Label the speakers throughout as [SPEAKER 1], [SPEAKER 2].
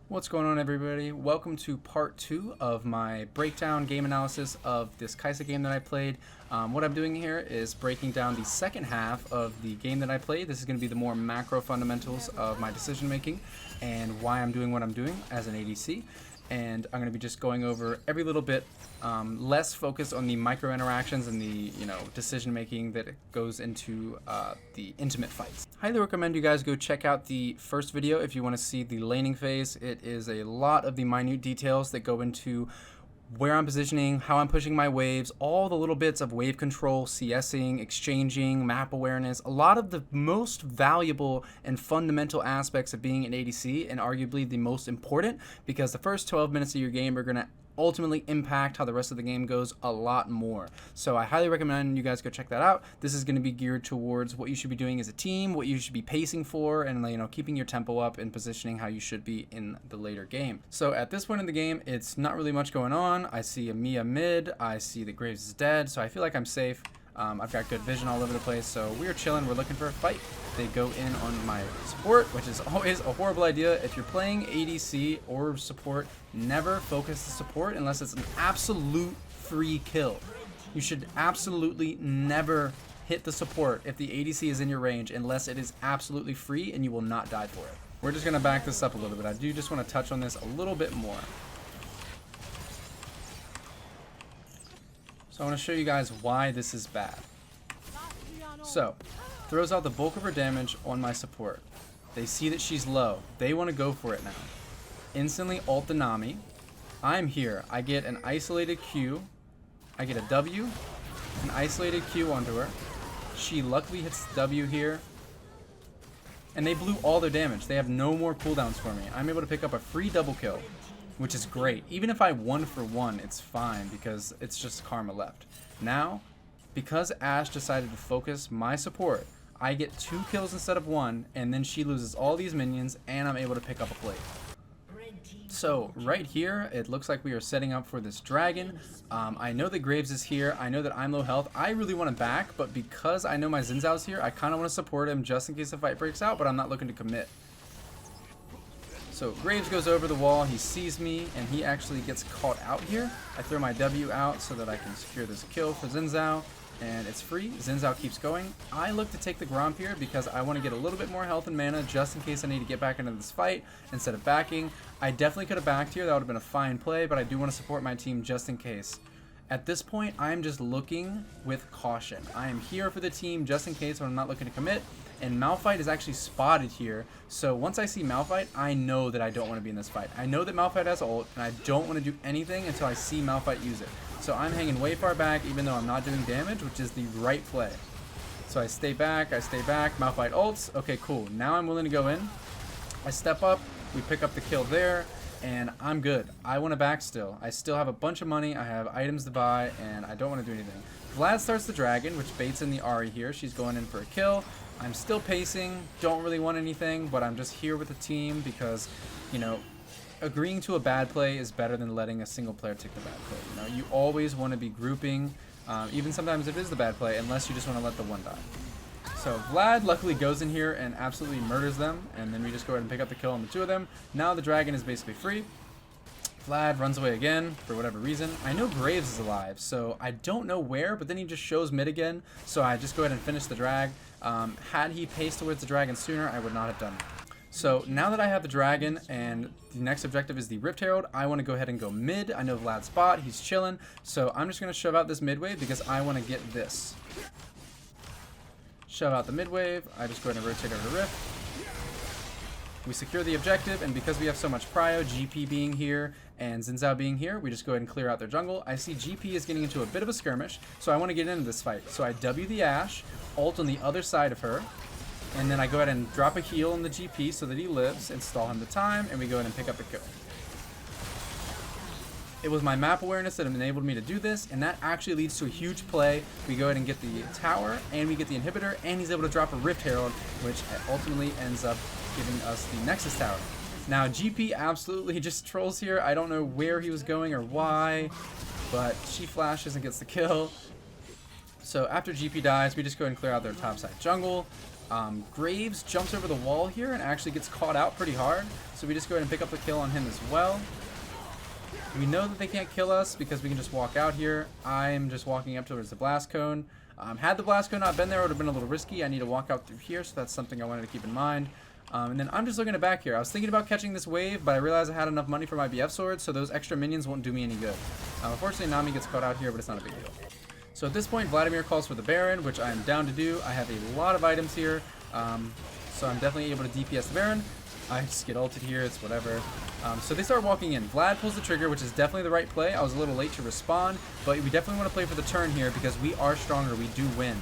[SPEAKER 1] What's going on, everybody? Welcome to part 2 of my breakdown game analysis of this Kaisa game that I played. What I'm doing here is breaking down the second half of the game that I played. This is going to be the more macro fundamentals of my decision making and why I'm doing what I'm doing as an ADC. And I'm going to be just going over every little bit, less focused on the micro interactions and the decision making that goes into the intimate fights. Highly recommend you guys go check out the first video if you want to see the laning phase. It is a lot of the minute details that go into where I'm positioning, how I'm pushing my waves, all the little bits of wave control, CSing, exchanging, map awareness, a lot of the most valuable and fundamental aspects of being an ADC, and arguably the most important, because the first 12 minutes of your game are going to ultimately impact how the rest of the game goes a lot more. So I highly recommend you guys go check that out. This is going to be geared towards what you should be doing as a team, what you should be pacing for, and keeping your tempo up and positioning how you should be in the later game. So at this point in the game, it's not really much going on. I see a Mia mid, I see that Graves is dead, so I feel like I'm safe. I've got good vision all over the place, so we're chilling, we're looking for a fight. They go in on my support, which is always a horrible idea. If you're playing ADC or support, never focus the support unless it's an absolute free kill. You should absolutely never hit the support if the ADC is in your range unless it is absolutely free and you will not die for it. We're just going to back this up a little bit. I do just want to touch on this a little bit more. So I want to show you guys why this is bad. So, throws out the bulk of her damage on my support. They see that she's low. They want to go for it now. Instantly ult the Nami. I'm here. I get an isolated Q. I get a W. An isolated Q onto her. She luckily hits W here. And they blew all their damage. They have no more cooldowns for me. I'm able to pick up a free double kill, which is great. Even if I 1-for-1, it's fine because it's just karma left. Now, because Ashe decided to focus my support, I get 2 kills instead of 1, and then she loses all these minions, and I'm able to pick up a plate. So right here, it looks like we are setting up for this dragon. I know that Graves is here. I know that I'm low health. I really want to back, but because I know my Xin Zhao's here, I kind of want to support him just in case the fight breaks out, but I'm not looking to commit. So Graves goes over the wall, he sees me, and he actually gets caught out here. I throw my W out so that I can secure this kill for Xin Zhao, and it's free. Xin Zhao keeps going. I look to take the Gromp here because I want to get a little bit more health and mana just in case I need to get back into this fight instead of backing. I definitely could have backed here, that would have been a fine play, but I do want to support my team just in case. At this point, I am just looking with caution. I am here for the team just in case when I'm not looking to commit. And Malphite is actually spotted here, so once I see Malphite, I know that I don't want to be in this fight. I know that Malphite has ult, and I don't want to do anything until I see Malphite use it. So I'm hanging way far back, even though I'm not doing damage, which is the right play. So I stay back, Malphite ults. Okay, cool. Now I'm willing to go in. I step up, we pick up the kill there, and I'm good. I want to back still. I still have a bunch of money, I have items to buy, and I don't want to do anything. Vlad starts the dragon, which baits in the Ahri here. She's going in for a kill. I'm still pacing, don't really want anything, but I'm just here with the team because, agreeing to a bad play is better than letting a single player take the bad play. You always want to be grouping, even sometimes if it is the bad play, unless you just want to let the one die. So Vlad luckily goes in here and absolutely murders them, and then we just go ahead and pick up the kill on the 2 of them. Now the dragon is basically free. Vlad runs away again for whatever reason. I know Graves is alive, so I don't know where, but then he just shows mid again, so I just go ahead and finish the drag. Had he paced towards the dragon sooner, I would not have done it. So now that I have the dragon and the next objective is the Rift Herald, I want to go ahead and go mid. I know Vlad's spot, he's chilling, so I'm just going to shove out this mid wave because I want to get this. Shove out the mid wave, I just go ahead and rotate over to Rift. We secure the objective, and because we have so much prio, GP being here and Xin Zhao being here, we just go ahead and clear out their jungle. I see GP is getting into a bit of a skirmish, so I want to get into this fight. So I W the Ashe, ult on the other side of her, and then I go ahead and drop a heal on the GP so that he lives, install him the time, and we go ahead and pick up the kill. It was my map awareness that enabled me to do this, and that actually leads to a huge play. We go ahead and get the tower, and we get the inhibitor, and he's able to drop a Rift Herald, which ultimately ends up giving us the Nexus tower. Now GP absolutely just trolls here. I don't know where he was going or why, but she flashes and gets the kill. So after GP dies, we just go ahead and clear out their topside jungle. Graves jumps over the wall here and actually gets caught out pretty hard. So we just go ahead and pick up the kill on him as well. We know that they can't kill us because we can just walk out here. I'm just walking up towards the blast cone. Had the blast cone not been there, it would have been a little risky. I need to walk out through here, so that's something I wanted to keep in mind. And then I'm just looking at back here. I was thinking about catching this wave, but I realized I had enough money for my BF sword, so those extra minions won't do me any good. Unfortunately, Nami gets caught out here, but it's not a big deal. So at this point, Vladimir calls for the Baron, which I am down to do. I have a lot of items here, so I'm definitely able to DPS the Baron. I just get ulted here, it's whatever. So they start walking in. Vlad pulls the trigger, which is definitely the right play. I was a little late to respond, but we definitely want to play for the turn here because we are stronger. We do win.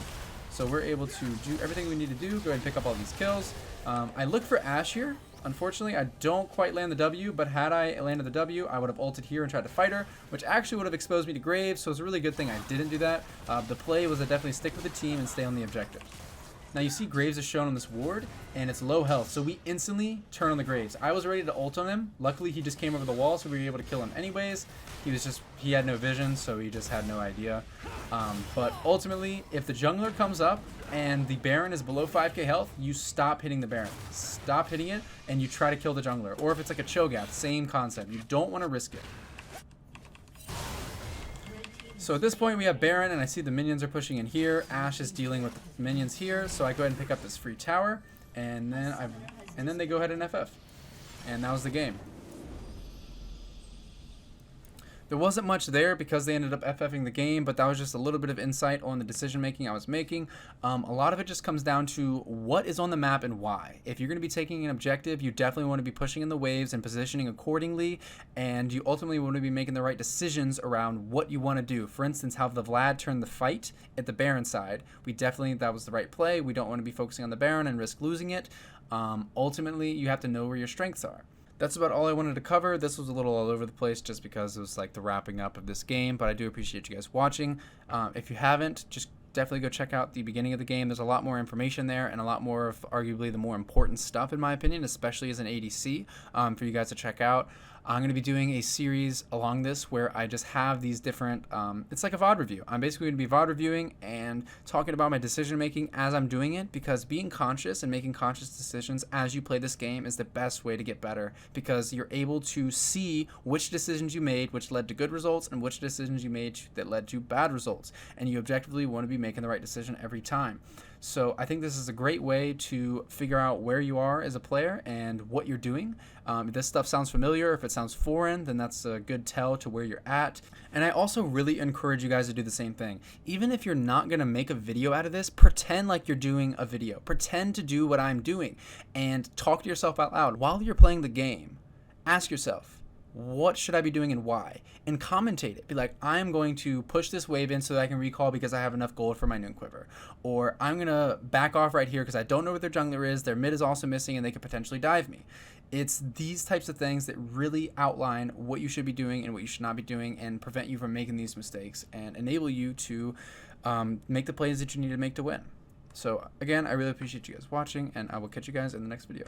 [SPEAKER 1] So we're able to do everything we need to do. Go ahead and pick up all these kills. I look for Ashe here. Unfortunately, I don't quite land the W, but had I landed the W, I would have ulted here and tried to fight her, which actually would have exposed me to Graves, so it's a really good thing I didn't do that. The play was to definitely stick with the team and stay on the objective. Now you see Graves is shown on this ward, and it's low health, so we instantly turn on the Graves. I was ready to ult on him. Luckily, he just came over the wall, so we were able to kill him anyways. He had no vision, so he just had no idea. But ultimately, if the jungler comes up and the Baron is below 5k health, you stop hitting the Baron. Stop hitting it, and you try to kill the jungler. Or if it's like a Cho'Gath, same concept. You don't want to risk it. So at this point we have Baron, and I see the minions are pushing in here. Ashe is dealing with the minions here, so I go ahead and pick up this free tower, and then they go ahead and FF, and that was the game. There wasn't much there because they ended up FFing the game, but that was just a little bit of insight on the decision making I was making. A lot of it just comes down to what is on the map and why. If you're going to be taking an objective, you definitely want to be pushing in the waves and positioning accordingly, and you ultimately want to be making the right decisions around what you want to do. For instance, how the Vlad turned the fight at the Baron side. That was the right play. We don't want to be focusing on the Baron and risk losing it. Ultimately, you have to know where your strengths are. That's about all I wanted to cover. This was a little all over the place just because it was like the wrapping up of this game, but I do appreciate you guys watching. If you haven't, just definitely go check out the beginning of the game. There's a lot more information there and a lot more of arguably the more important stuff in my opinion, especially as an ADC, for you guys to check out. I'm going to be doing a series along this where I just have these different, it's like a VOD review. I'm basically going to be VOD reviewing and talking about my decision making as I'm doing it, because being conscious and making conscious decisions as you play this game is the best way to get better, because you're able to see which decisions you made which led to good results and which decisions you made that led to bad results, and you objectively want to be making the right decision every time. So I think this is a great way to figure out where you are as a player and what you're doing. If this stuff sounds familiar, if it sounds foreign, then that's a good tell to where you're at. And I also really encourage you guys to do the same thing. Even if you're not going to make a video out of this, pretend like you're doing a video. Pretend to do what I'm doing and talk to yourself out loud while you're playing the game. Ask yourself, what should I be doing and why? And commentate it. Be like, I'm going to push this wave in so that I can recall because I have enough gold for my Noon Quiver. Or I'm going to back off right here because I don't know what their jungler is, their mid is also missing, and they could potentially dive me. It's these types of things that really outline what you should be doing and what you should not be doing and prevent you from making these mistakes and enable you to make the plays that you need to make to win. So again, I really appreciate you guys watching, and I will catch you guys in the next video.